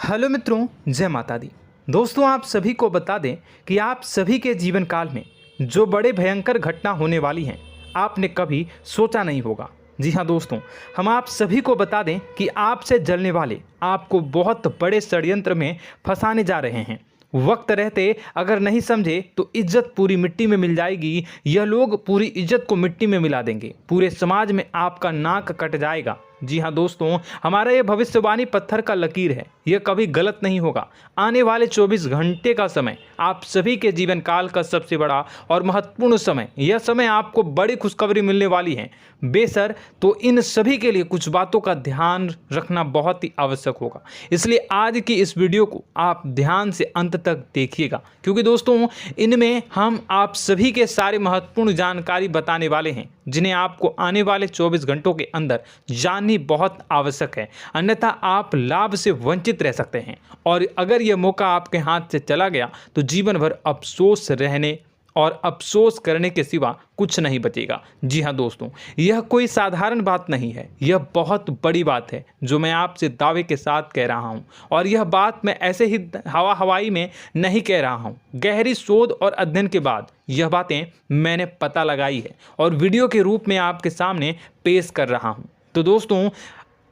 Hello मित्रों, जय माता दी। दोस्तों, आप सभी को बता दें कि आप सभी के जीवन काल में जो बड़े भयंकर घटना होने वाली हैं, आपने कभी सोचा नहीं होगा। जी हाँ दोस्तों, हम आप सभी को बता दें कि आपसे जलने वाले आपको बहुत बड़े षड्यंत्र में फंसाने जा रहे हैं। वक्त रहते अगर नहीं समझे तो इज्जत पूरी मिट्टी में मिल जाएगी। यह लोग पूरी इज्जत को मिट्टी में मिला देंगे। पूरे समाज में आपका नाक कट जाएगा। जी हाँ दोस्तों, हमारा ये भविष्यवाणी पत्थर का लकीर है, यह कभी गलत नहीं होगा। आने वाले 24 घंटे का समय आप सभी के जीवन काल का सबसे बड़ा और महत्वपूर्ण समय। यह समय आपको बड़ी खुशखबरी मिलने वाली है बेसर, तो इन सभी के लिए कुछ बातों का ध्यान रखना बहुत ही आवश्यक होगा। इसलिए आज की इस वीडियो को आप ध्यान से अंत तक देखिएगा, क्योंकि दोस्तों इनमें हम आप सभी के सारे महत्वपूर्ण जानकारी बताने वाले हैं, जिन्हें आपको आने वाले 24 घंटों के अंदर जाननी बहुत आवश्यक है। अन्यथा आप लाभ से वंचित रह सकते हैं, और अगर यह मौका आपके हाथ से चला गया तो जीवन भर अफसोस रहने और अफसोस करने के सिवा कुछ नहीं बचेगा। जी हाँ दोस्तों, यह कोई साधारण बात नहीं है, यह बहुत बड़ी बात है जो मैं आपसे दावे के साथ कह रहा हूँ। और यह बात मैं ऐसे ही हवाई में नहीं कह रहा हूँ। गहरी शोध और अध्ययन के बाद यह बातें मैंने पता लगाई है और वीडियो के रूप में आपके सामने पेश कर रहा हूँ। तो दोस्तों,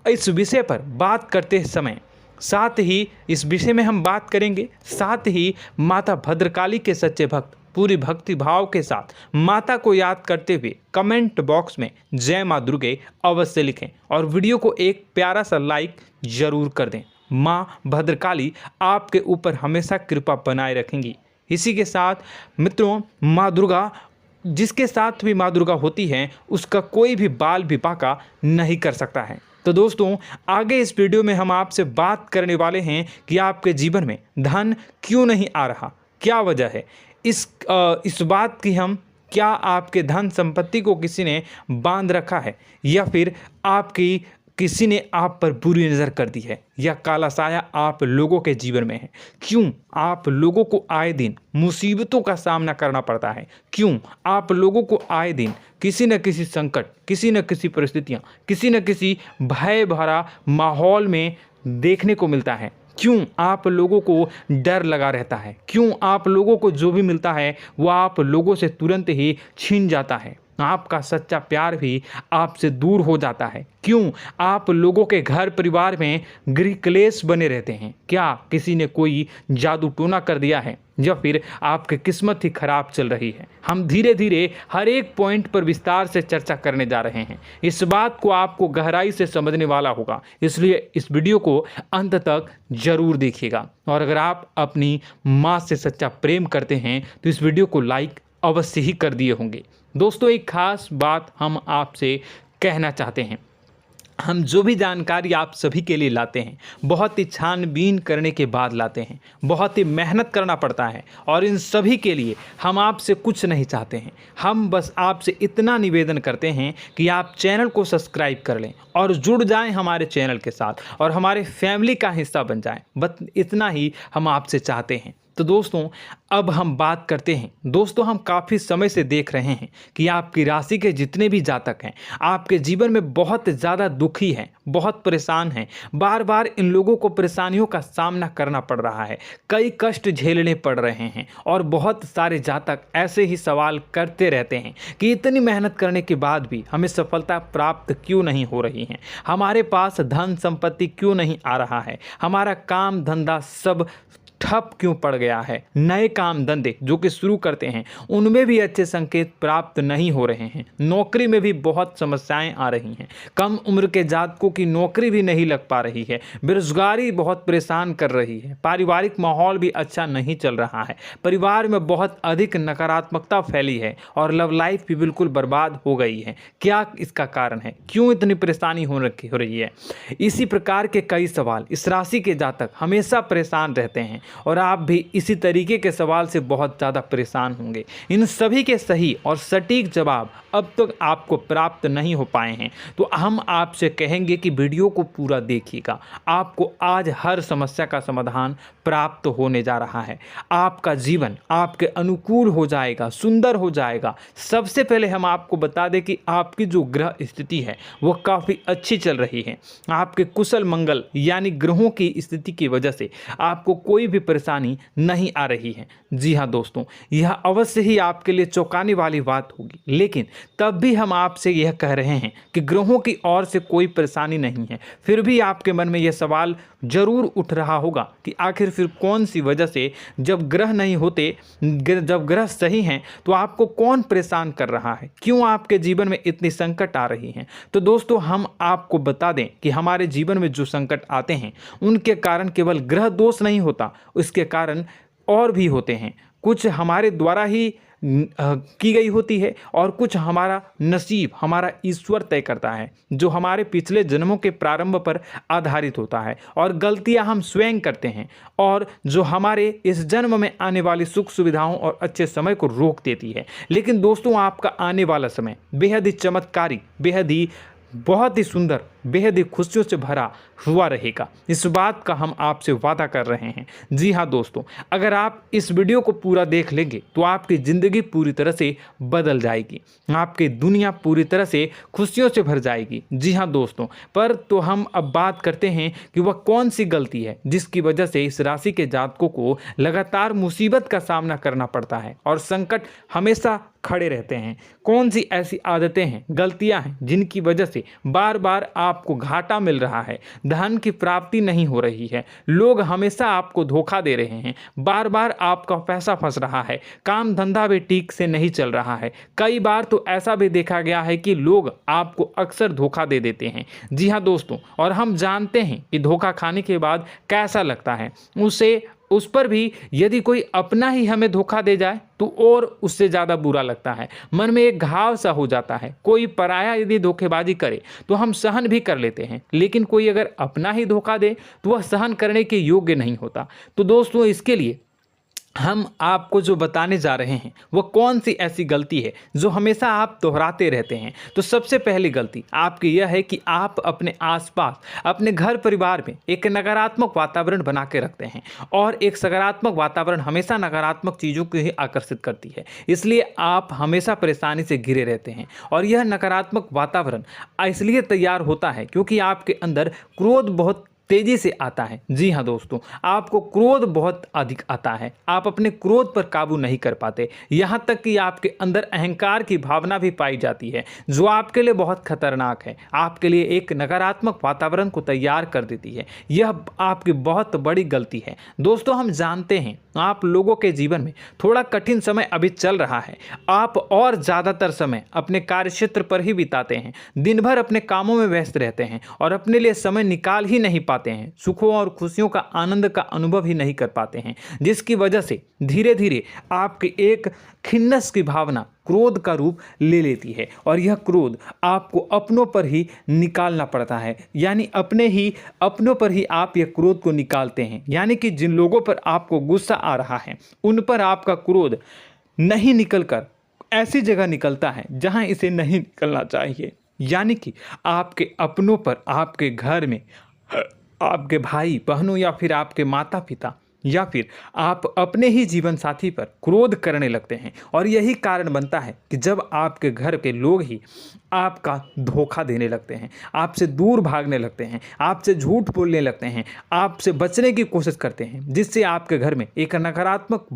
इस विषय पर बात करते समय साथ ही इस विषय में हम बात करेंगे, साथ ही माता भद्रकाली के सच्चे भक्त पूरी भक्ति भाव के साथ माता को याद करते हुए कमेंट बॉक्स में जय माँ दुर्गे अवश्य लिखें और वीडियो को एक प्यारा सा लाइक जरूर कर दें। माँ भद्रकाली आपके ऊपर हमेशा कृपा बनाए रखेंगी। इसी के साथ मित्रों, माँ दुर्गा, जिसके साथ भी माँ दुर्गा होती हैं, उसका कोई भी बाल भी बांका नहीं कर सकता है। तो दोस्तों, आगे इस वीडियो में हम आपसे बात करने वाले हैं कि आपके जीवन में धन क्यों नहीं आ रहा, क्या वजह है इस बात की। हम क्या आपके धन संपत्ति को किसी ने बांध रखा है, या फिर आपकी किसी ने आप पर बुरी नज़र कर दी है, या काला साया आप लोगों के जीवन में है। क्यों आप लोगों को आए दिन मुसीबतों का सामना करना पड़ता है, क्यों आप लोगों को आए दिन किसी न किसी संकट, किसी न किसी परिस्थितियाँ, किसी न किसी भय भरा माहौल में देखने को मिलता है, क्यों आप लोगों को डर लगा रहता है, क्यों आप लोगों को जो भी मिलता है वो आप लोगों से तुरंत ही छीन जाता है, आपका सच्चा प्यार भी आपसे दूर हो जाता है, क्यों आप लोगों के घर परिवार में गृह क्लेश बने रहते हैं। क्या किसी ने कोई जादू टोना कर दिया है, या फिर आपकी किस्मत ही खराब चल रही है। हम धीरे धीरे हर एक पॉइंट पर विस्तार से चर्चा करने जा रहे हैं। इस बात को आपको गहराई से समझने वाला होगा, इसलिए इस वीडियो को अंत तक जरूर देखिएगा। और अगर आप अपनी माँ से सच्चा प्रेम करते हैं तो इस वीडियो को लाइक अवश्य ही कर दिए होंगे। दोस्तों, एक खास बात हम आपसे कहना चाहते हैं। हम जो भी जानकारी आप सभी के लिए लाते हैं, बहुत ही छानबीन करने के बाद लाते हैं, बहुत ही मेहनत करना पड़ता है, और इन सभी के लिए हम आपसे कुछ नहीं चाहते हैं। हम बस आपसे इतना निवेदन करते हैं कि आप चैनल को सब्सक्राइब कर लें और जुड़ जाएं हमारे चैनल के साथ और हमारे फैमिली का हिस्सा बन जाएं। बस इतना ही हम आपसे चाहते हैं। तो दोस्तों, अब हम बात करते हैं। दोस्तों, हम काफ़ी समय से देख रहे हैं कि आपकी राशि के जितने भी जातक हैं, आपके जीवन में बहुत ज़्यादा दुखी हैं, बहुत परेशान हैं। बार बार इन लोगों को परेशानियों का सामना करना पड़ रहा है, कई कष्ट झेलने पड़ रहे हैं, और बहुत सारे जातक ऐसे ही सवाल करते रहते हैं कि इतनी मेहनत करने के बाद भी हमें सफलता प्राप्त क्यों नहीं हो रही है, हमारे पास धन संपत्ति क्यों नहीं आ रहा है, हमारा काम धंधा सब ठप क्यों पड़ गया है, नए काम धंधे जो कि शुरू करते हैं उनमें भी अच्छे संकेत प्राप्त नहीं हो रहे हैं, नौकरी में भी बहुत समस्याएं आ रही हैं, कम उम्र के जातकों की नौकरी भी नहीं लग पा रही है, बेरोजगारी बहुत परेशान कर रही है, पारिवारिक माहौल भी अच्छा नहीं चल रहा है, परिवार में बहुत अधिक नकारात्मकता फैली है, और लव लाइफ भी बिल्कुल बर्बाद हो गई है। क्या इसका कारण है, क्यों इतनी परेशानी हो रही है? इसी प्रकार के कई सवाल इस राशि के जातक हमेशा परेशान रहते हैं, और आप भी इसी तरीके के सवाल से बहुत ज़्यादा परेशान होंगे। इन सभी के सही और सटीक जवाब अब तक आपको प्राप्त नहीं हो पाए हैं, तो हम आपसे कहेंगे कि वीडियो को पूरा देखिएगा। आपको आज हर समस्या का समाधान प्राप्त होने जा रहा है। आपका जीवन आपके अनुकूल हो जाएगा, सुंदर हो जाएगा। सबसे पहले हम आपको बता दें कि आपकी जो ग्रह स्थिति है वो काफ़ी अच्छी चल रही है। आपके कुशल मंगल यानी ग्रहों की स्थिति की वजह से आपको कोई भी परेशानी नहीं आ रही है। जी हाँ दोस्तों, यह अवश्य ही आपके लिए चौंकाने वाली बात होगी, लेकिन तब भी हम आपसे यह कह रहे हैं कि ग्रहों की ओर से कोई परेशानी नहीं है। फिर भी आपके मन में यह सवाल जरूर उठ रहा होगा कि आखिर फिर कौन सी वजह से, जब ग्रह नहीं होते, जब ग्रह सही हैं, तो आपको कौन परेशान कर रहा है, क्यों आपके जीवन में इतनी संकट आ रही हैं। तो दोस्तों, हम आपको बता दें कि हमारे जीवन में जो संकट आते हैं उनके कारण केवल ग्रह दोष नहीं होता, उसके कारण और भी होते हैं। कुछ हमारे द्वारा ही की गई होती है और कुछ हमारा नसीब, हमारा ईश्वर तय करता है, जो हमारे पिछले जन्मों के प्रारंभ पर आधारित होता है। और गलतियां हम स्वयं करते हैं और जो हमारे इस जन्म में आने वाली सुख सुविधाओं और अच्छे समय को रोक देती है। लेकिन दोस्तों, आपका आने वाला समय बेहद ही चमत्कारी, बेहद ही बहुत ही सुंदर, बेहद ही खुशियों से भरा हुआ रहेगा। इस बात का हम आपसे वादा कर रहे हैं। जी हाँ दोस्तों, अगर आप इस वीडियो को पूरा देख लेंगे तो आपकी ज़िंदगी पूरी तरह से बदल जाएगी, आपकी दुनिया पूरी तरह से खुशियों से भर जाएगी। जी हाँ दोस्तों, पर तो हम अब बात करते हैं कि वह कौन सी गलती है जिसकी वजह से इस राशि के जातकों को लगातार मुसीबत का सामना करना पड़ता है और संकट हमेशा खड़े रहते हैं। कौन सी ऐसी आदतें हैं, गलतियां हैं जिनकी वजह से बार बार आपको घाटा मिल रहा है, धन की प्राप्ति नहीं हो रही है, लोग हमेशा आपको धोखा दे रहे हैं, बार बार आपका पैसा फंस रहा है, काम धंधा भी ठीक से नहीं चल रहा है। कई बार तो ऐसा भी देखा गया है कि लोग आपको अक्सर धोखा दे देते हैं। जी हाँ दोस्तों, और हम जानते हैं कि धोखा खाने के बाद कैसा लगता है। उस पर भी यदि कोई अपना ही हमें धोखा दे जाए तो और उससे ज़्यादा बुरा लगता है, मन में एक घाव सा हो जाता है। कोई पराया यदि धोखेबाजी करे तो हम सहन भी कर लेते हैं, लेकिन कोई अगर अपना ही धोखा दे तो वह सहन करने के योग्य नहीं होता। तो दोस्तों, इसके लिए हम आपको जो बताने जा रहे हैं वो कौन सी ऐसी गलती है जो हमेशा आप दोहराते रहते हैं। तो सबसे पहली गलती आपकी यह है कि आप अपने आसपास, अपने घर परिवार में एक नकारात्मक वातावरण बना के रखते हैं, और एक सकारात्मक वातावरण हमेशा नकारात्मक चीज़ों को ही आकर्षित करती है। इसलिए आप हमेशा परेशानी से घिरे रहते हैं, और यह नकारात्मक वातावरण इसलिए तैयार होता है क्योंकि आपके अंदर क्रोध बहुत तेजी से आता है। जी हाँ दोस्तों, आपको क्रोध बहुत अधिक आता है, आप अपने क्रोध पर काबू नहीं कर पाते, यहाँ तक कि आपके अंदर अहंकार की भावना भी पाई जाती है, जो आपके लिए बहुत खतरनाक है, आपके लिए एक नकारात्मक वातावरण को तैयार कर देती है। यह आपकी बहुत बड़ी गलती है। दोस्तों, हम जानते हैं आप लोगों के जीवन में थोड़ा कठिन समय अभी चल रहा है। आप और ज़्यादातर समय अपने कार्यक्षेत्र पर ही बिताते हैं, दिन भर अपने कामों में व्यस्त रहते हैं और अपने लिए समय निकाल ही नहीं पाते हैं, सुखों और खुशियों का आनंद का अनुभव ही नहीं कर पाते हैं, जिसकी वजह से धीरे धीरे आपकी एक खिन्नस की भावना क्रोध का रूप ले लेती है, और यह क्रोध आपको अपनों पर ही निकालना पड़ता है। यानी अपनों पर ही आप यह क्रोध को निकालते हैं। यानी कि जिन लोगों पर आपको गुस्सा आ रहा है उन पर आपका क्रोध नहीं निकलकर ऐसी जगह निकलता है जहां इसे नहीं निकलना चाहिए। यानी कि आपके अपनों पर, आपके घर में, आपके भाई बहनों या फिर आपके माता पिता या फिर आप अपने ही जीवन साथी पर क्रोध करने लगते हैं, और यही कारण बनता है कि जब आपके घर के लोग ही आपका धोखा देने लगते हैं, आपसे दूर भागने लगते हैं, आपसे झूठ बोलने लगते हैं, आपसे बचने की कोशिश करते हैं, जिससे आपके घर में एक नकारात्मक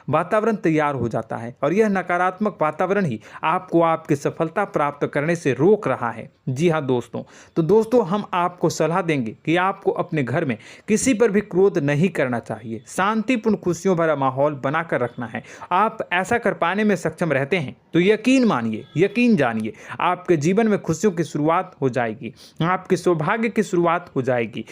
वातावरण तैयार हो जाता है, और यह नकारात्मक वातावरण ही आपको आपकी सफलता प्राप्त करने से रोक रहा है। जी हाँ दोस्तों, तो दोस्तों, हम आपको सलाह देंगे कि आपको अपने घर में किसी पर भी क्रोध नहीं करना चाहिए, शांतिपूर्ण खुशियों भरा माहौल बनाकर रखना है। आप ऐसा कर पाने में सक्षम रहते हैं तो यकीन मानिए, यकीन जानिए, आपके जीवन में खुशियों की शुरुआत हो जाएगी, आपके सौभाग्य की शुरुआत हो जाएगी।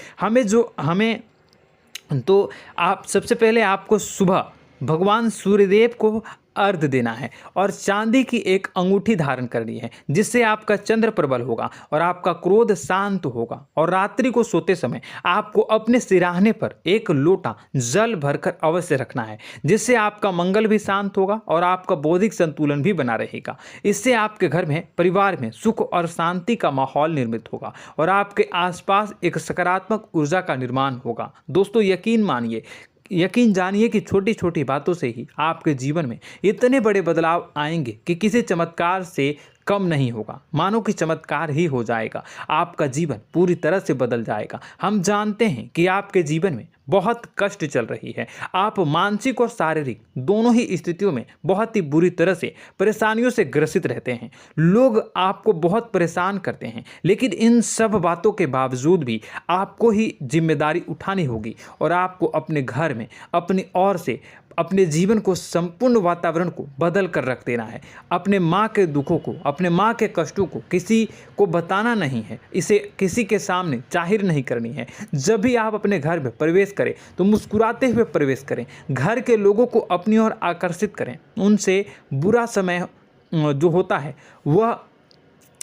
आप सबसे पहले आपको सुबह भगवान सूर्यदेव को अर्घ्य देना है और चांदी की एक अंगूठी धारण करनी है, जिससे आपका चंद्र प्रबल होगा और आपका क्रोध शांत होगा। और रात्रि को सोते समय आपको अपने सिरहाने पर एक लोटा जल भरकर अवश्य रखना है, जिससे आपका मंगल भी शांत होगा और आपका बौद्धिक संतुलन भी बना रहेगा। इससे आपके घर में, परिवार में सुख और शांति का माहौल निर्मित होगा और आपके आसपास एक सकारात्मक ऊर्जा का निर्माण होगा। दोस्तों, यकीन जानिए कि छोटी छोटी बातों से ही आपके जीवन में इतने बड़े बदलाव आएंगे कि किसी चमत्कार से कम नहीं होगा। मानो कि चमत्कार ही हो जाएगा, आपका जीवन पूरी तरह से बदल जाएगा। हम जानते हैं कि आपके जीवन में बहुत कष्ट चल रही है, आप मानसिक और शारीरिक दोनों ही स्थितियों में बहुत ही बुरी तरह से परेशानियों से ग्रसित रहते हैं। लोग आपको बहुत परेशान करते हैं, लेकिन इन सब बातों के बावजूद भी आपको ही जिम्मेदारी उठानी होगी और आपको अपने घर में अपनी ओर से अपने जीवन को, संपूर्ण वातावरण को बदल कर रख देना है। अपने माँ के दुखों को, अपने माँ के कष्टों को किसी को बताना नहीं है, इसे किसी के सामने जाहिर नहीं करनी है। जब भी आप अपने घर में प्रवेश करें तो मुस्कुराते हुए प्रवेश करें, घर के लोगों को अपनी ओर आकर्षित करें। उनसे बुरा समय जो होता है वह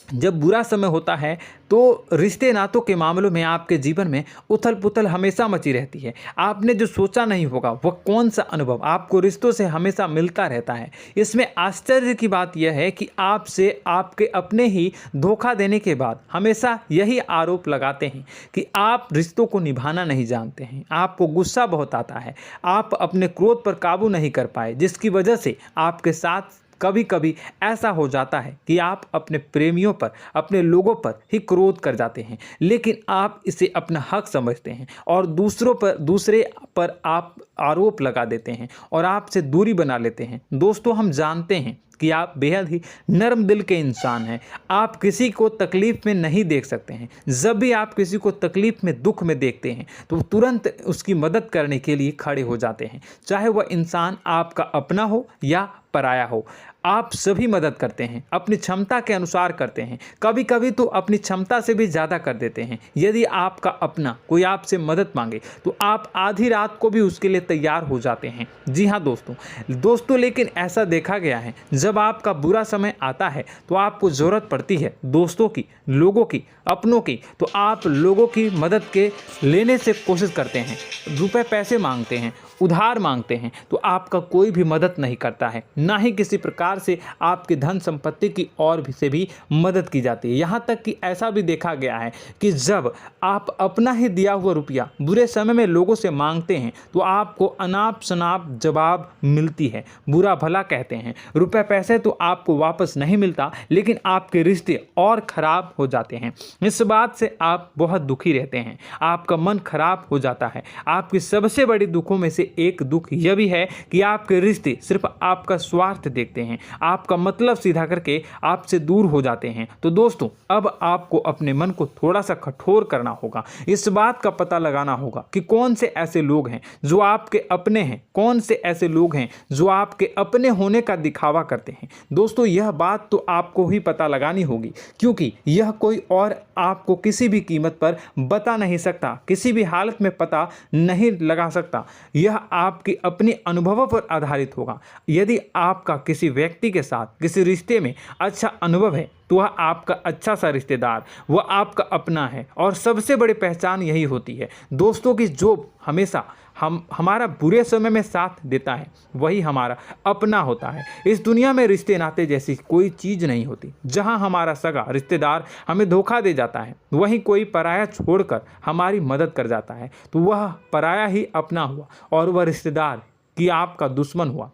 जब बुरा समय होता है तो रिश्ते नातों के मामलों में आपके जीवन में उथल पुथल हमेशा मची रहती है। आपने जो सोचा नहीं होगा वह कौन सा अनुभव आपको रिश्तों से हमेशा मिलता रहता है। इसमें आश्चर्य की बात यह है कि आपसे आपके अपने ही धोखा देने के बाद हमेशा यही आरोप लगाते हैं कि आप रिश्तों को निभाना नहीं जानते हैं, आपको गुस्सा बहुत आता है, आप अपने क्रोध पर काबू नहीं कर पाए, जिसकी वजह से आपके साथ कभी कभी ऐसा हो जाता है कि आप अपने प्रेमियों पर, अपने लोगों पर ही क्रोध कर जाते हैं, लेकिन आप इसे अपना हक समझते हैं और दूसरे पर आप आरोप लगा देते हैं और आपसे दूरी बना लेते हैं। दोस्तों, हम जानते हैं कि आप बेहद ही नर्म दिल के इंसान हैं। आप किसी को तकलीफ में नहीं देख सकते हैं। जब भी आप किसी को तकलीफ में, दुख में देखते हैं तो तुरंत उसकी मदद करने के लिए खड़े हो जाते हैं, चाहे वह इंसान आपका अपना हो या पराया हो। आप सभी मदद करते हैं, अपनी क्षमता के अनुसार करते हैं, कभी कभी तो अपनी क्षमता से भी ज़्यादा कर देते हैं। यदि आपका अपना कोई आपसे मदद मांगे तो आप आधी रात को भी उसके लिए तैयार हो जाते हैं। जी हाँ दोस्तों, लेकिन ऐसा देखा गया है, जब आपका बुरा समय आता है तो आपको ज़रूरत पड़ती है दोस्तों की, लोगों की, अपनों की, तो आप लोगों की मदद के लेने से कोशिश करते हैं, रुपए पैसे मांगते हैं, उधार मांगते हैं, तो आपका कोई भी मदद नहीं करता है, ना ही किसी प्रकार से आपकी धन संपत्ति की ओर से भी मदद की जाती है। यहाँ तक कि ऐसा भी देखा गया है कि जब आप अपना ही दिया हुआ रुपया बुरे समय में लोगों से मांगते हैं तो आपको अनाप शनाप जवाब मिलती है, बुरा भला कहते हैं। रुपए पैसे तो आपको वापस नहीं मिलता, लेकिन आपके रिश्ते और खराब हो जाते हैं। इस बात से आप बहुत दुखी रहते हैं, आपका मन खराब हो जाता है। आपकी सबसे बड़ी दुखों में से एक दुख यह भी है कि आपके रिश्ते सिर्फ आपका स्वार्थ देखते हैं, आपका मतलब सीधा करके आपसे दूर हो जाते हैं। तो दोस्तों, अब आपको अपने मन को थोड़ा सा कठोर करना होगा, इस बात का पता लगाना होगा कि कौन से ऐसे लोग हैं जो आपके अपने हैं, कौन से ऐसे लोग हैं जो आपके अपने होने का दिखावा करते हैं। दोस्तों, यह बात तो आपको ही पता लगानी होगी, क्योंकि यह कोई और आपको किसी भी कीमत पर बता नहीं सकता, किसी भी हालत में पता नहीं लगा सकता। यह आपके अपने अनुभवों पर आधारित होगा। यदि आपका किसी व्यक्ति के साथ किसी रिश्ते में अच्छा अनुभव है तो वह आपका अच्छा सा रिश्तेदार, वह आपका अपना है। और सबसे बड़ी पहचान यही होती है दोस्तों की जो हमेशा हमारा बुरे समय में साथ देता है वही हमारा अपना होता है। इस दुनिया में रिश्ते नाते जैसी कोई चीज़ नहीं होती। जहां हमारा सगा रिश्तेदार हमें धोखा दे जाता है, वहीं कोई पराया छोड़कर हमारी मदद कर जाता है, तो वह पराया ही अपना हुआ और वह रिश्तेदार की आपका दुश्मन हुआ।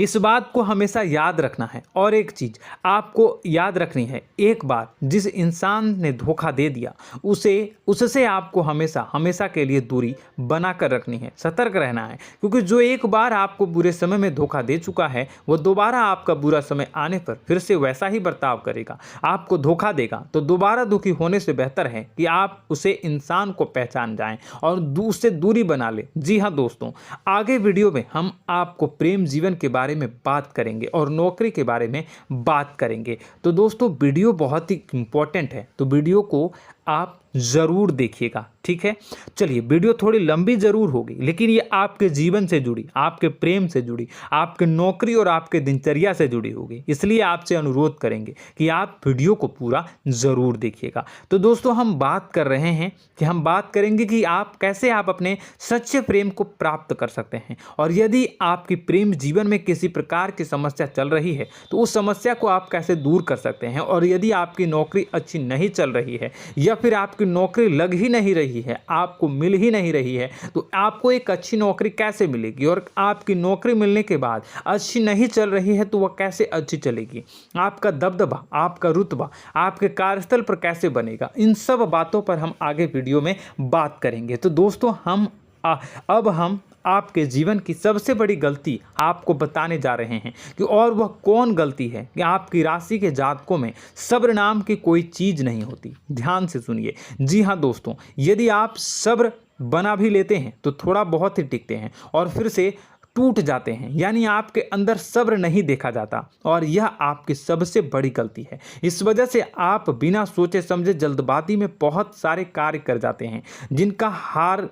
इस बात को हमेशा याद रखना है। और एक चीज़ आपको याद रखनी है, एक बार जिस इंसान ने धोखा दे दिया उससे आपको हमेशा के लिए दूरी बना कर रखनी है, सतर्क रहना है। क्योंकि जो एक बार आपको बुरे समय में धोखा दे चुका है वो दोबारा आपका बुरा समय आने पर फिर से वैसा ही बर्ताव करेगा, आपको धोखा देगा। तो दोबारा दुखी होने से बेहतर है कि आप उसे इंसान को पहचान जाएं और उससे दूरी बना लें। जी हाँ दोस्तों, आगे वीडियो में हम आपको प्रेम जीवन के बारे में बात करेंगे और नौकरी के बारे में बात करेंगे। तो दोस्तों, वीडियो बहुत ही इम्पोर्टेंट है, तो वीडियो को आप ज़रूर देखिएगा, ठीक है। चलिए, वीडियो थोड़ी लंबी ज़रूर होगी, लेकिन ये आपके जीवन से जुड़ी, आपके प्रेम से जुड़ी, आपके नौकरी और आपके दिनचर्या से जुड़ी होगी, इसलिए आपसे अनुरोध करेंगे कि आप वीडियो को पूरा ज़रूर देखिएगा। तो दोस्तों, हम बात कर रहे हैं कि हम बात करेंगे कि आप कैसे आप अपने सच्चे प्रेम को प्राप्त कर सकते हैं, और यदि आपकी प्रेम जीवन में किसी प्रकार की समस्या चल रही है तो उस समस्या को आप कैसे दूर कर सकते हैं, और यदि आपकी नौकरी अच्छी नहीं चल रही है या फिर आपकी नौकरी लग ही नहीं रही है, आपको मिल ही नहीं रही है, तो आपको एक अच्छी नौकरी कैसे मिलेगी, और आपकी नौकरी मिलने के बाद अच्छी नहीं चल रही है तो वह कैसे अच्छी चलेगी, आपका दबदबा, आपका रुतबा आपके कार्यस्थल पर कैसे बनेगा, इन सब बातों पर हम आगे वीडियो में बात करेंगे। तो दोस्तों, अब हम आपके जीवन की सबसे बड़ी गलती आपको बताने जा रहे हैं कि और वह कौन गलती है कि आपकी राशि के जातकों में सब्र नाम की कोई चीज़ नहीं होती। ध्यान से सुनिए। जी हाँ दोस्तों, यदि आप सब्र बना भी लेते हैं तो थोड़ा बहुत ही टिकते हैं और फिर से टूट जाते हैं, यानी आपके अंदर सब्र नहीं देखा जाता, और यह आपकी सबसे बड़ी गलती है। इस वजह से आप बिना सोचे समझे जल्दबाजी में बहुत सारे कार्य कर जाते हैं, जिसका हार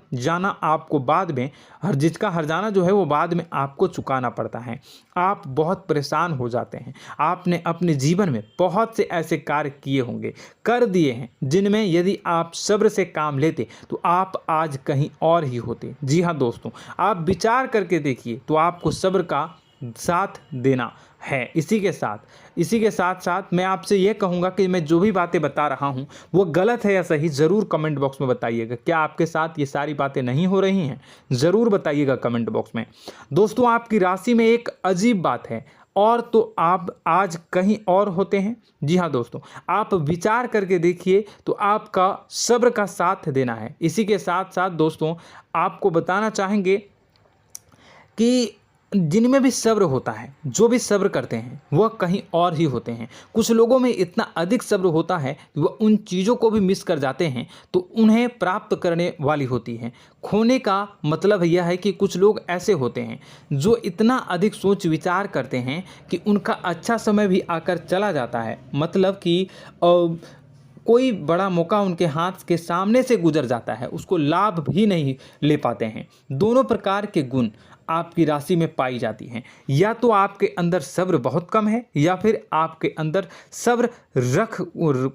जाना जो है वो बाद में आपको चुकाना पड़ता है। आप बहुत परेशान हो जाते हैं। आपने अपने जीवन में बहुत से ऐसे कार्य किए होंगे, कर दिए हैं, जिनमें यदि आप सब्र से काम लेते तो आप आज कहीं और ही होते। जी हाँ दोस्तों, आप विचार करके देखिए तो आपको सब्र का साथ देना है। इसी के साथ साथ मैं आपसे ये कहूँगा कि मैं जो भी बातें बता रहा हूँ वो गलत है या सही, ज़रूर कमेंट बॉक्स में बताइएगा। क्या आपके साथ ये सारी बातें नहीं हो रही हैं? ज़रूर बताइएगा कमेंट बॉक्स में। दोस्तों, आपकी राशि में एक अजीब बात है, और तो आप आज कहीं और होते हैं। जी हाँ दोस्तों, आप विचार करके देखिए तो आपका सब्र का साथ देना है। इसी के साथ साथ दोस्तों, आपको बताना चाहेंगे कि जिनमें भी सब्र होता है, जो भी सब्र करते हैं वह कहीं और ही होते हैं। कुछ लोगों में इतना अधिक सब्र होता है कि वह उन चीज़ों को भी मिस कर जाते हैं तो उन्हें प्राप्त करने वाली होती हैं। खोने का मतलब यह है कि कुछ लोग ऐसे होते हैं जो इतना अधिक सोच विचार करते हैं कि उनका अच्छा समय भी आकर चला जाता है, मतलब कि कोई बड़ा मौका उनके हाथ के सामने से गुजर जाता है, उसको लाभ भी नहीं ले पाते हैं। दोनों प्रकार के गुण आपकी राशि में पाई जाती हैं। या तो आपके अंदर सब्र बहुत कम है या फिर आपके अंदर सब्र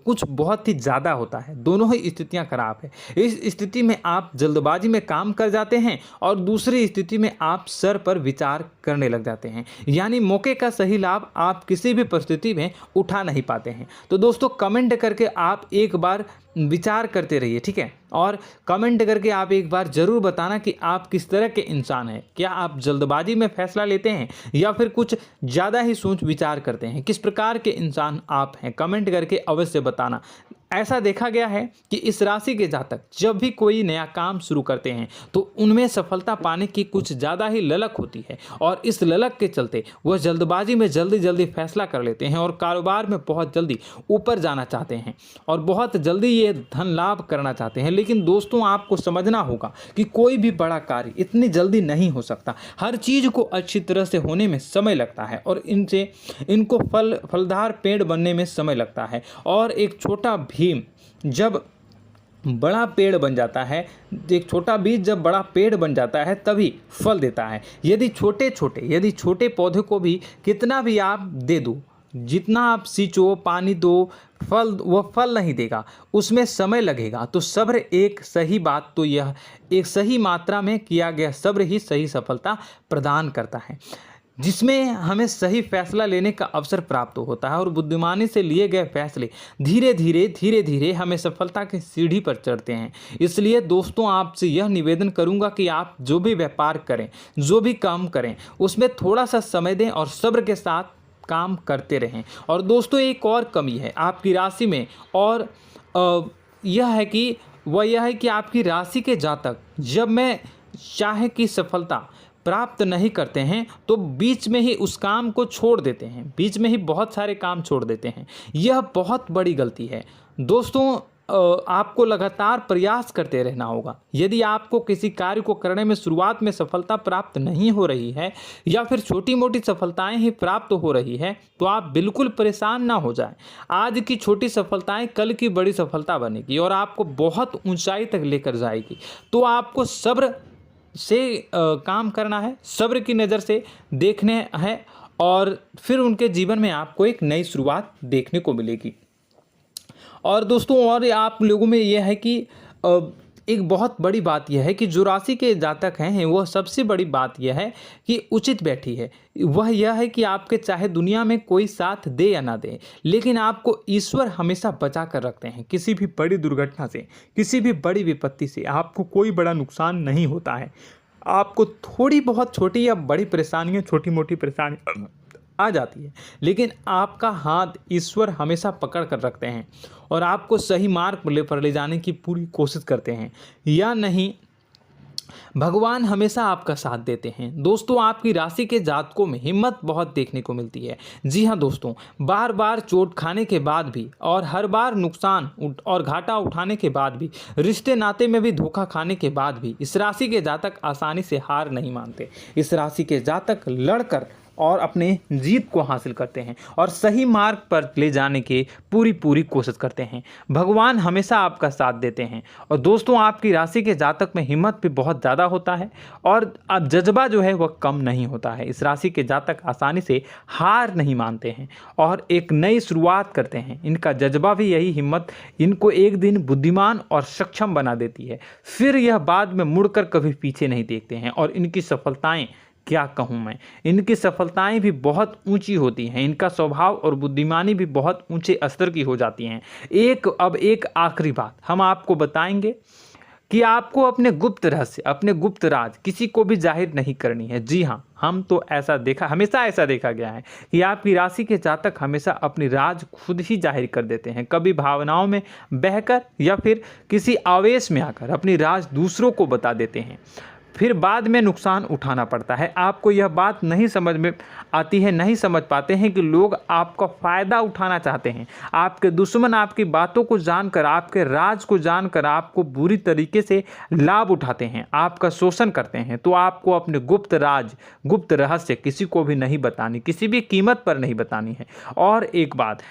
कुछ बहुत ही ज़्यादा होता है। दोनों ही स्थितियां खराब है। इस स्थिति में आप जल्दबाजी में काम कर जाते हैं और दूसरी स्थिति में आप सर पर विचार करने लग जाते हैं, यानी मौके का सही लाभ आप किसी भी परिस्थिति में उठा नहीं पाते हैं। तो दोस्तों, कमेंट करके आप एक बार विचार करते रहिए, ठीक है, और कमेंट करके आप एक बार ज़रूर बताना कि आप किस तरह के इंसान हैं। क्या आप जल्दबाजी में फैसला लेते हैं या फिर कुछ ज़्यादा ही सोच विचार करते हैं? किस प्रकार के इंसान आप हैं, कमेंट करके अवश्य बताना। ऐसा देखा गया है कि इस राशि के जातक जब भी कोई नया काम शुरू करते हैं तो उनमें सफलता पाने की कुछ ज़्यादा ही ललक होती है, और इस ललक के चलते वह जल्दबाजी में जल्दी फैसला कर लेते हैं और कारोबार में बहुत जल्दी ऊपर जाना चाहते हैं और बहुत जल्दी ये धन लाभ करना चाहते हैं। लेकिन दोस्तों, आपको समझना होगा कि कोई भी बड़ा कार्य इतनी जल्दी नहीं हो सकता। हर चीज़ को अच्छी तरह से होने में समय लगता है और इनको फलदार पेड़ बनने में समय लगता है। और एक छोटा भीम जब बड़ा पेड़ बन जाता है, एक छोटा बीज जब बड़ा पेड़ बन जाता है तभी फल देता है। यदि छोटे पौधे को भी कितना भी आप दे दो, जितना आप सींचो, पानी दो, वह फल नहीं देगा, उसमें समय लगेगा। तो सब्र एक सही बात तो यह एक सही मात्रा में किया गया सब्र ही सही सफलता प्रदान करता है, जिसमें हमें सही फैसला लेने का अवसर प्राप्त होता है और बुद्धिमानी से लिए गए फैसले धीरे धीरे हमें सफलता की सीढ़ी पर चढ़ते हैं। इसलिए दोस्तों, आपसे यह निवेदन करूंगा कि आप जो भी व्यापार करें, जो भी काम करें, उसमें थोड़ा सा समय दें और सब्र के साथ काम करते रहें। और दोस्तों, एक और कमी है आपकी राशि में, और यह है कि आपकी राशि के जातक जब मैं चाहे कि सफलता प्राप्त नहीं करते हैं तो बीच में ही उस काम को छोड़ देते हैं, बीच में ही बहुत सारे काम छोड़ देते हैं। यह बहुत बड़ी गलती है दोस्तों। आपको लगातार प्रयास करते रहना होगा। यदि आपको किसी कार्य को करने में शुरुआत में सफलता प्राप्त नहीं हो रही है या फिर छोटी मोटी सफलताएं ही प्राप्त हो रही है तो आप बिल्कुल परेशान ना हो जाएं। आज की छोटी सफलताएं कल की बड़ी सफलता बनेगी और आपको बहुत ऊंचाई तक लेकर जाएगी। तो आपको सब्र से काम करना है, सब्र की नज़र से देखने हैं और फिर उनके जीवन में आपको एक नई शुरुआत देखने को मिलेगी। और दोस्तों और आप लोगों में यह है कि एक बहुत बड़ी बात यह है कि जो राशि के जातक हैं वह सबसे बड़ी बात यह है कि उचित बैठी है। वह यह है कि आपके चाहे दुनिया में कोई साथ दे या ना दे, लेकिन आपको ईश्वर हमेशा बचा कर रखते हैं। किसी भी बड़ी दुर्घटना से, किसी भी बड़ी विपत्ति से आपको कोई बड़ा नुकसान नहीं होता है। आपको थोड़ी बहुत छोटी या बड़ी परेशानियाँ, छोटी मोटी परेशानी आ जाती है, लेकिन आपका हाथ ईश्वर हमेशा पकड़ कर रखते हैं और आपको सही मार्ग पर ले जाने की पूरी कोशिश करते हैं। या नहीं, भगवान हमेशा आपका साथ देते हैं। दोस्तों आपकी राशि के जातकों में हिम्मत बहुत देखने को मिलती है। जी हाँ दोस्तों, बार बार चोट खाने के बाद भी और हर बार नुकसान और घाटा उठाने के बाद भी, रिश्ते नाते में भी धोखा खाने के बाद भी इस राशि के जातक आसानी से हार नहीं मानते। इस राशि के जातक लड़कर और अपने जीत को हासिल करते हैं और सही मार्ग पर ले जाने की पूरी कोशिश करते हैं। भगवान हमेशा आपका साथ देते हैं। और दोस्तों आपकी राशि के जातक में हिम्मत भी बहुत ज़्यादा होता है और अब जज्बा जो है वह कम नहीं होता है। इस राशि के जातक आसानी से हार नहीं मानते हैं और एक नई शुरुआत करते हैं। इनका जज्बा भी, यही हिम्मत इनको एक दिन बुद्धिमान और सक्षम बना देती है। फिर यह बाद में मुड़कर कभी पीछे नहीं देखते हैं और इनकी सफलताएं, क्या कहूँ मैं, इनकी सफलताएं भी बहुत ऊंची होती हैं। इनका स्वभाव और बुद्धिमानी भी बहुत ऊंचे स्तर की हो जाती हैं। अब एक आखिरी बात हम आपको बताएंगे कि आपको अपने गुप्त रहस्य, अपने गुप्त राज किसी को भी जाहिर नहीं करनी है। जी हाँ, हम तो हमेशा ऐसा देखा गया है कि आपकी राशि के जातक हमेशा अपनी राज खुद ही जाहिर कर देते हैं। कभी भावनाओं में बहकर या फिर किसी आवेश में आकर अपनी राज दूसरों को बता देते हैं, फिर बाद में नुकसान उठाना पड़ता है। आपको यह बात नहीं समझ में आती है, नहीं समझ पाते हैं कि लोग आपका फ़ायदा उठाना चाहते हैं। आपके दुश्मन आपकी बातों को जानकर, आपके राज को जानकर आपको बुरी तरीके से लाभ उठाते हैं, आपका शोषण करते हैं। तो आपको अपने गुप्त राज, गुप्त रहस्य किसी को भी नहीं बतानी, किसी भी कीमत पर नहीं बतानी है। और एक बात,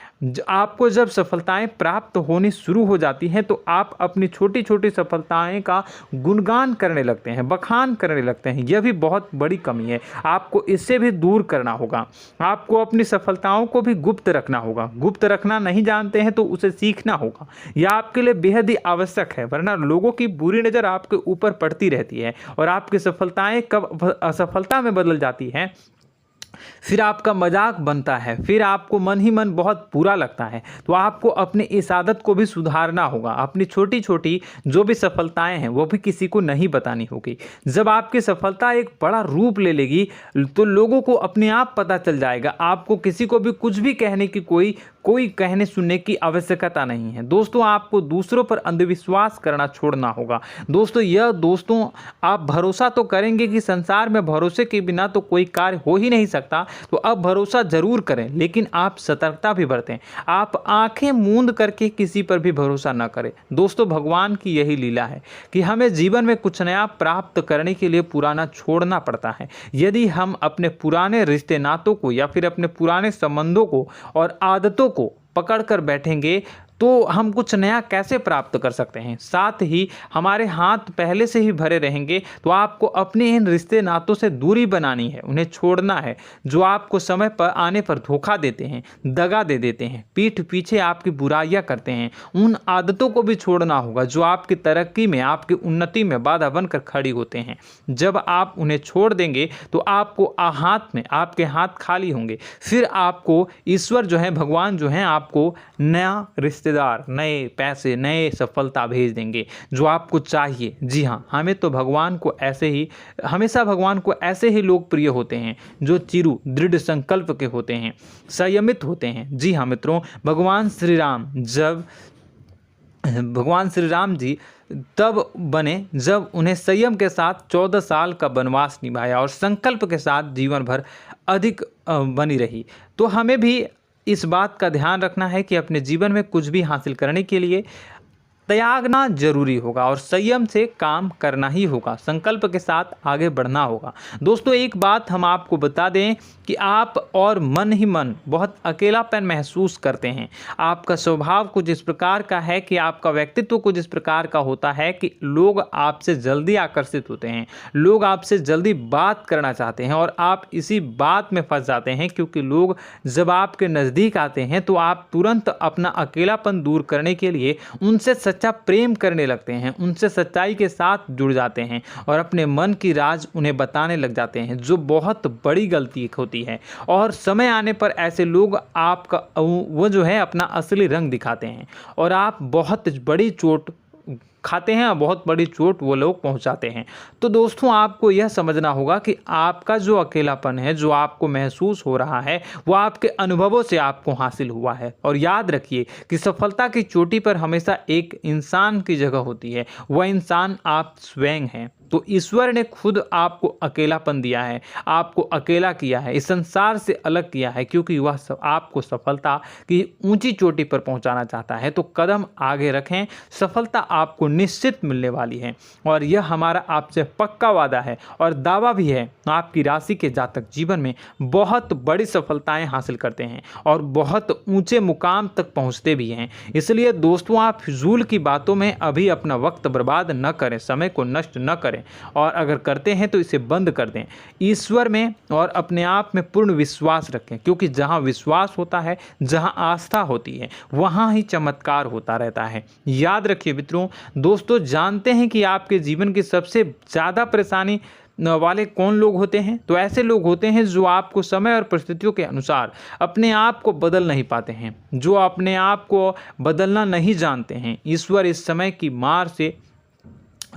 आपको जब सफलताएं प्राप्त होनी शुरू हो जाती हैं तो आप अपनी छोटी छोटी सफलताएं का गुणगान करने लगते हैं, बखान करने लगते हैं। यह भी बहुत बड़ी कमी है, आपको इससे भी दूर करना होगा। आपको अपनी सफलताओं को भी गुप्त रखना होगा। गुप्त रखना नहीं जानते हैं तो उसे सीखना होगा। यह आपके लिए बेहद ही आवश्यक है, वरना लोगों की बुरी नज़र आपके ऊपर पड़ती रहती है और आपकी सफलताएं कब असफलता में बदल जाती हैं, फिर आपका मजाक बनता है, फिर आपको मन ही मन बहुत बुरा लगता है। तो आपको अपनी इस आदत को भी सुधारना होगा। अपनी छोटी छोटी जो भी सफलताएं हैं वो भी किसी को नहीं बतानी होगी। जब आपकी सफलता एक बड़ा रूप ले लेगी तो लोगों को अपने आप पता चल जाएगा। आपको किसी को भी कुछ भी कहने की कोई कहने सुनने की आवश्यकता नहीं है। दोस्तों आपको दूसरों पर अंधविश्वास करना छोड़ना होगा। दोस्तों आप भरोसा तो करेंगे कि संसार में भरोसे के बिना तो कोई कार्य हो ही नहीं सकता, तो अब भरोसा जरूर करें, लेकिन आप सतर्कता भी बरतें। आप आंखें मूंद करके किसी पर भी भरोसा न करें। दोस्तों भगवान की यही लीला है कि हमें जीवन में कुछ नया प्राप्त करने के लिए पुराना छोड़ना पड़ता है। यदि हम अपने पुराने रिश्ते नातों को या फिर अपने पुराने संबंधों को और आदतों को पकड़ कर बैठेंगे तो हम कुछ नया कैसे प्राप्त कर सकते हैं। साथ ही हमारे हाथ पहले से ही भरे रहेंगे। तो आपको अपने इन रिश्ते नातों से दूरी बनानी है, उन्हें छोड़ना है जो आपको समय पर आने पर धोखा देते हैं, दगा दे देते हैं, पीठ पीछे आपकी बुराइयां करते हैं। उन आदतों को भी छोड़ना होगा जो आपकी तरक्की में, आपकी उन्नति में बाधा बनकर खड़ी होते हैं। जब आप उन्हें छोड़ देंगे तो आपके हाथ खाली होंगे। फिर आपको ईश्वर जो है, भगवान जो है, आपको नया रिश्तेदार, नए पैसे, नए सफलता भेज देंगे जो आपको चाहिए। जी हाँ, हमेशा भगवान को ऐसे ही लोग प्रिय होते हैं जो चिरु दृढ़ संकल्प के होते हैं, संयमित होते हैं। जी हाँ मित्रों, भगवान श्री राम जी तब बने जब उन्हें संयम के साथ 14 साल का वनवास निभाया और संकल्प के साथ जीवन भर अधिक बनी रही। तो हमें भी इस बात का ध्यान रखना है कि अपने जीवन में कुछ भी हासिल करने के लिए त्यागना जरूरी होगा और संयम से काम करना ही होगा, संकल्प के साथ आगे बढ़ना होगा। दोस्तों एक बात हम आपको बता दें कि आप और मन ही मन बहुत अकेलापन महसूस करते हैं। आपका स्वभाव कुछ इस प्रकार का है कि आपका व्यक्तित्व कुछ इस प्रकार का होता है कि लोग आपसे जल्दी आकर्षित होते हैं, लोग आपसे जल्दी बात करना चाहते हैं और आप इसी बात में फंस जाते हैं, क्योंकि लोग जब आपके नज़दीक आते हैं तो आप तुरंत अपना अकेलापन दूर करने के लिए उनसे सच्चा प्रेम करने लगते हैं, उनसे सच्चाई के साथ जुड़ जाते हैं और अपने मन की राज उन्हें बताने लग जाते हैं, जो बहुत बड़ी गलती होती है। और समय आने पर ऐसे लोग आपका वो जो है अपना असली रंग दिखाते हैं और आप बहुत बड़ी चोट खाते हैं और बहुत बड़ी चोट वो लोग पहुंचाते हैं। तो दोस्तों आपको यह समझना होगा कि आपका जो अकेलापन है, जो आपको महसूस हो रहा है, वो आपके अनुभवों से आपको हासिल हुआ है। और याद रखिए कि सफलता की चोटी पर हमेशा एक इंसान की जगह होती है, वह इंसान आप स्वयं हैं। तो ईश्वर ने खुद आपको अकेलापन दिया है, आपको अकेला किया है, इस संसार से अलग किया है, क्योंकि वह आपको सफलता की ऊंची चोटी पर पहुंचाना चाहता है। तो कदम आगे रखें, सफलता आपको निश्चित मिलने वाली है और यह हमारा आपसे पक्का वादा है और दावा भी है। आपकी राशि के जातक जीवन में बहुत बड़ी सफलताएं हासिल करते हैं और बहुत ऊंचे मुकाम तक पहुंचते भी हैं। इसलिए दोस्तों आप फिजूल की बातों में अभी अपना वक्त बर्बाद न करें, समय को नष्ट न करें और अगर करते हैं तो इसे बंद कर दें। ईश्वर में और अपने आप में पूर्ण विश्वास रखें, क्योंकि जहां विश्वास होता है, जहां आस्था होती है, वहां ही चमत्कार होता रहता है। याद रखिए मित्रों, दोस्तों जानते हैं कि आपके जीवन की सबसे ज़्यादा परेशानी वाले कौन लोग होते हैं? तो ऐसे लोग होते हैं जो आपको समय और परिस्थितियों के अनुसार अपने आप को बदल नहीं पाते हैं, जो अपने आप को बदलना नहीं जानते हैं। ईश्वर इस समय की मार से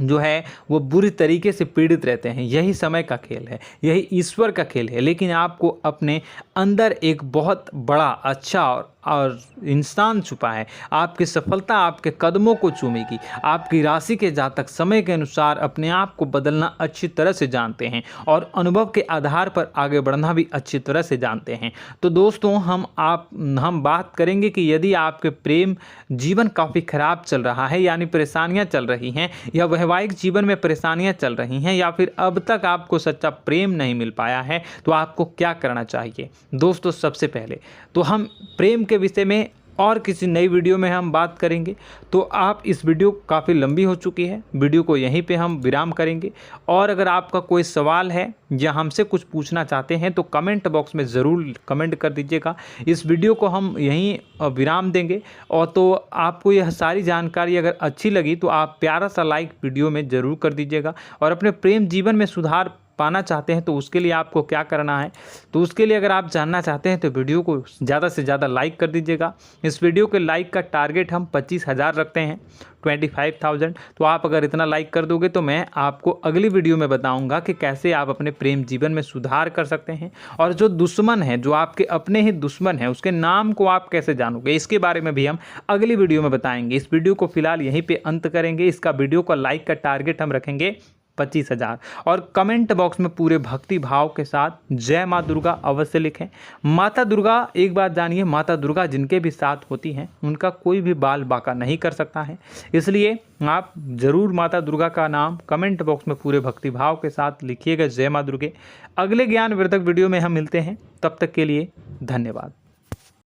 जो है वो बुरी तरीके से पीड़ित रहते हैं। यही समय का खेल है, यही ईश्वर का खेल है। लेकिन आपको अपने अंदर एक बहुत बड़ा अच्छा और इंसान छुपा है। आपकी सफलता आपके कदमों को चूमेगी। आपकी राशि के जातक समय के अनुसार अपने आप को बदलना अच्छी तरह से जानते हैं और अनुभव के आधार पर आगे बढ़ना भी अच्छी तरह से जानते हैं। तो दोस्तों हम बात करेंगे कि यदि आपके प्रेम जीवन काफ़ी खराब चल रहा है, यानी परेशानियां चल रही हैं, या वैवाहिक जीवन में परेशानियां चल रही हैं, या फिर अब तक आपको सच्चा प्रेम नहीं मिल पाया है, तो आपको क्या करना चाहिए? दोस्तों सबसे पहले तो हम प्रेम के विषय में और किसी नई वीडियो में हम बात करेंगे। तो आप इस वीडियो काफ़ी लंबी हो चुकी है, वीडियो को यहीं पे हम विराम करेंगे। और अगर आपका कोई सवाल है या हमसे कुछ पूछना चाहते हैं तो कमेंट बॉक्स में ज़रूर कमेंट कर दीजिएगा। इस वीडियो को हम यहीं विराम देंगे। और तो आपको यह सारी जानकारी अगर अच्छी लगी तो आप प्यारा सा लाइक वीडियो में ज़रूर कर दीजिएगा। और अपने प्रेम जीवन में सुधार पाना चाहते हैं तो उसके लिए आपको क्या करना है, तो उसके लिए अगर आप जानना चाहते हैं तो वीडियो को ज़्यादा से ज़्यादा लाइक कर दीजिएगा। इस वीडियो के लाइक का टारगेट हम 25,000 रखते हैं, 25,000। तो आप अगर इतना लाइक कर दोगे तो मैं आपको अगली वीडियो में बताऊंगा कि कैसे आप अपने प्रेम जीवन में सुधार कर सकते हैं। और जो दुश्मन है, जो आपके अपने ही दुश्मन है, उसके नाम को आप कैसे जानोगे, इसके बारे में भी हम अगली वीडियो में बताएंगे। इस वीडियो को फिलहाल यहीं पर अंत करेंगे। इसका वीडियो का लाइक का टारगेट हम रखेंगे 25,000। और कमेंट बॉक्स में पूरे भक्ति भाव के साथ जय माँ दुर्गा अवश्य लिखें। माता दुर्गा, एक बात जानिए, माता दुर्गा जिनके भी साथ होती हैं उनका कोई भी बाल बाका नहीं कर सकता है। इसलिए आप ज़रूर माता दुर्गा का नाम कमेंट बॉक्स में पूरे भक्ति भाव के साथ लिखिएगा, जय माँ दुर्गे। अगले ज्ञानवर्धक वीडियो में हम मिलते हैं, तब तक के लिए धन्यवाद।